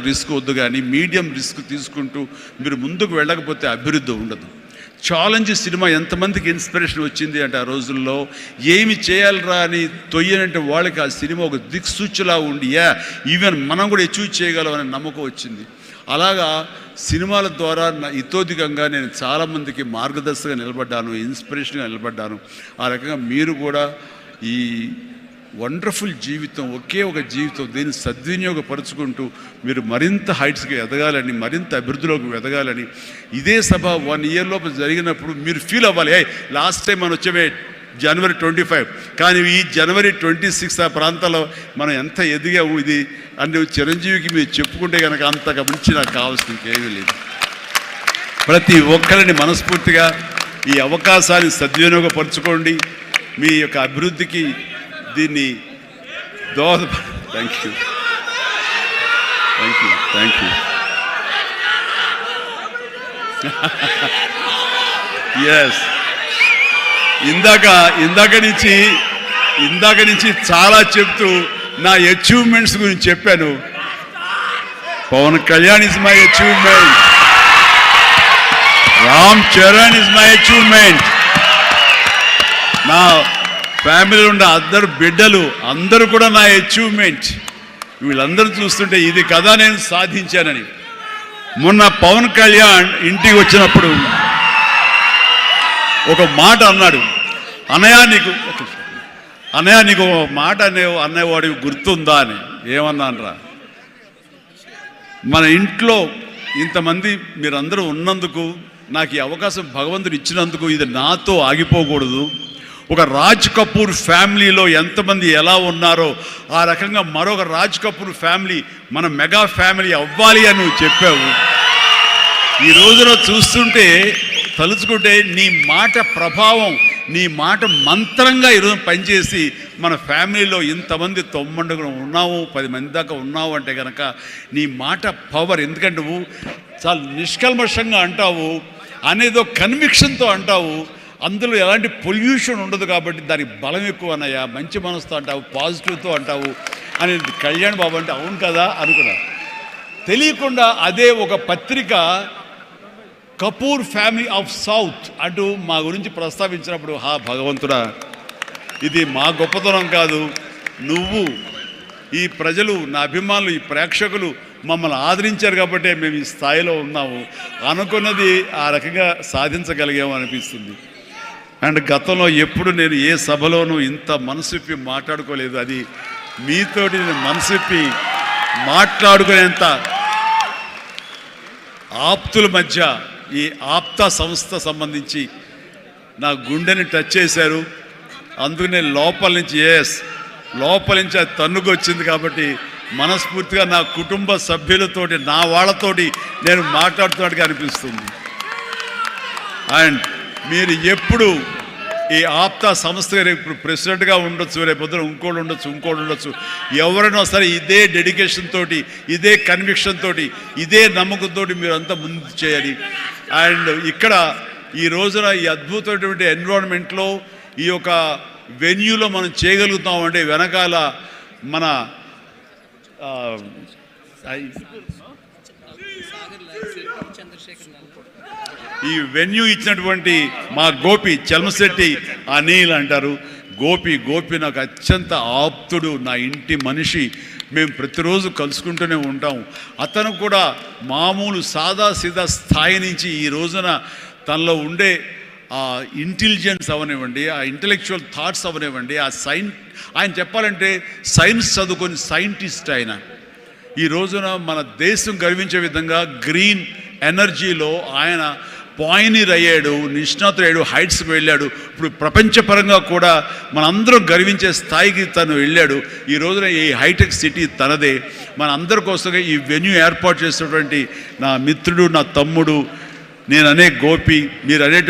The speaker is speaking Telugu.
రిస్క్ వద్దు, కానీ మీడియం రిస్క్ తీసుకుంటూ మీరు ముందుకు వెళ్ళకపోతే అభివృద్ధి ఉండదు. ఛాలెంజ్ సినిమా ఎంతమందికి ఇన్స్పిరేషన్ వచ్చింది అంటే, ఆ రోజుల్లో ఏమి చేయాలరా అని తొయ్యనంటే వాళ్ళకి ఆ సినిమా ఒక దిక్సూచిలా ఉండి ఈవెన్ మనం కూడా అచీవ్ చేయగలం అనే నమ్మకం వచ్చింది. అలాగా సినిమాల ద్వారా ఇతోధికంగా నేను చాలామందికి మార్గదర్శకంగా నిలబడ్డాను, ఇన్స్పిరేషన్గా నిలబడ్డాను. ఆ రకంగా మీరు కూడా ఈ వండర్ఫుల్ జీవితం, ఒకే ఒక జీవితం, దీన్ని సద్వినియోగపరుచుకుంటూ మీరు మరింత హైట్స్కి ఎదగాలని, మరింత అభివృద్ధిలోకి ఎదగాలని, ఇదే సభ 1 ఇయర్ లోపు జరిగినప్పుడు మీరు ఫీల్ అవ్వాలి, లాస్ట్ టైం మనం వచ్చే జనవరి 25, కానీ ఈ జనవరి 26 ఆ ప్రాంతాల్లో మనం ఎంత ఎదిగాము ఇది అంటే చిరంజీవికి మీరు చెప్పుకుంటే కనుక అంతకు మించి నాకు కావాల్సిన ఇంకేమీ లేదు. ప్రతి ఒక్కరిని మనస్ఫూర్తిగా ఈ అవకాశాన్ని సద్వినియోగపరచుకోండి, మీ యొక్క అభివృద్ధికి దీన్ని థ్యాంక్ యూ ఎస్ ఇందాక నుంచి చాలా చెప్తూ నా అచీవ్మెంట్స్ గురించి చెప్పాను. Pawan Kalyan is my achievement, Ram Charan is my achievement, నా ఫ్యామిలీలో ఉన్న అందరు బిడ్డలు అందరూ కూడా నా అచీవ్మెంట్. వీళ్ళందరూ చూస్తుంటే ఇది కదా నేను సాధించానని. మొన్న పవన్ కళ్యాణ్ ఇంటికి వచ్చినప్పుడు ఒక మాట అన్నాడు, అన్నయ్య నీకు మాట అనేవాడికి గుర్తుందా అని. ఏమన్నానరా, మన ఇంట్లో ఇంతమంది మీరందరూ ఉన్నందుకు, నాకు ఈ అవకాశం భగవంతుడు ఇచ్చినందుకు ఇది నాతో ఆగిపోకూడదు. ఒక రాజ్ కపూర్ ఫ్యామిలీలో ఎంతమంది ఎలా ఉన్నారో ఆ రకంగా మరొక రాజ్ కపూర్ ఫ్యామిలీ మన మెగా ఫ్యామిలీ అవ్వాలి అని నువ్వు చెప్పావు. ఈ రోజున చూస్తుంటే తలుచుకుంటే నీ మాట ప్రభావం, నీ మాట మంత్రంగా ఈరోజు పనిచేసి మన ఫ్యామిలీలో ఇంతమంది 9 ఉన్నావు, 10 మంది దాకా ఉన్నావు అంటే కనుక నీ మాట పవర్. ఎందుకంటే నువ్వు చాలా నిష్కల్మషంగా అంటావు, అనేదో కన్విక్షన్తో అంటావు, అందులో ఎలాంటి పొల్యూషన్ ఉండదు కాబట్టి దానికి బలం ఎక్కువ అన్నయ్య. మంచి మనసుతో అంటావు, పాజిటివ్తో అంటావు అని కళ్యాణ్ బాబు అంటే అవును కదా అనుకున్నా. తెలియకుండా అదే ఒక పత్రిక కపూర్ ఫ్యామిలీ ఆఫ్ సౌత్ అంటూ మా గురించి ప్రస్తావించినప్పుడు, భగవంతుడా, ఇది మా గొప్పతనం కాదు, నువ్వు ఈ ప్రజలు, నా అభిమానులు, ఈ ప్రేక్షకులు మమ్మల్ని ఆదరించారు కాబట్టి మేము ఈ స్థాయిలో ఉన్నాము అనుకున్నది ఆ రకంగా సాధించగలిగాము అనిపిస్తుంది. అండ్ గతంలో ఎప్పుడు నేను ఏ సభలోనూ ఇంత మనసిప్పి మాట్లాడుకోలేదు. అది మీతోటి నేను మనసిప్పి మాట్లాడుకునేంత ఆప్తుల మధ్య ఈ ఆప్త సంస్థ సంబంధించి నా గుండెని టచ్ చేశారు. అందుకనే లోపల నుంచి అది తన్నుకు వచ్చింది కాబట్టి మనస్ఫూర్తిగా నా కుటుంబ సభ్యులతోటి, నా వాళ్ళతోటి నేను మాట్లాడుతున్నట్టుగా అనిపిస్తుంది. అండ్ మీరు ఎప్పుడు ఈ ఆప్తా సంస్థ ఇప్పుడు ప్రెసిడెంట్గా ఉండొచ్చు, రేపొద్దున ఇంకోటి ఉండొచ్చు, ఎవరైనా సరే ఇదే డెడికేషన్ తోటి, ఇదే కన్విక్షన్ తోటి, ఇదే నమ్మకంతో మీరు అంతా ముందు చేయాలి. అండ్ ఇక్కడ ఈ రోజున ఈ అద్భుతమైనటువంటి ఎన్విరాన్మెంట్లో ఈ యొక్క వెన్యూలో మనం చేయగలుగుతామంటే వెనకాల మన ఈ వెన్యూ ఇచ్చినటువంటి మా గోపి చల్మశెట్టి అనిల్ అంటారు. గోపి నాకు అత్యంత ఆప్తుడు, నా ఇంటి మనిషి. మేము ప్రతిరోజు కలుసుకుంటూనే ఉంటాం. అతను కూడా మామూలు సాదాసీదా స్థాయి నుంచి ఈ రోజున తనలో ఉండే ఆ ఇంటెలిజెన్స్ అవనివ్వండి, ఆ ఇంటలెక్చువల్ థాట్స్ అవనివ్వండి, ఆయన చెప్పాలంటే సైన్స్ చదువుకొని సైంటిస్ట్ ఆయన. ఈ రోజున మన దేశం గర్వించే విధంగా గ్రీన్ ఎనర్జీలో ఆయన పాయనీర్ అయ్యాడు, నిష్ణాతుడయ్యాడు, హైట్స్కి వెళ్ళాడు. ఇప్పుడు ప్రపంచపరంగా కూడా మనందరం గర్వించే స్థాయికి తను వెళ్ళాడు. ఈ రోజున ఈ హైటెక్ సిటీ తనదే. మన అందరి కోసంగా ఈ వెన్యూ ఏర్పాటు చేసినటువంటి నా మిత్రుడు, నా తమ్ముడు, నేను అనే గోపి, మీరు అనేటువంటి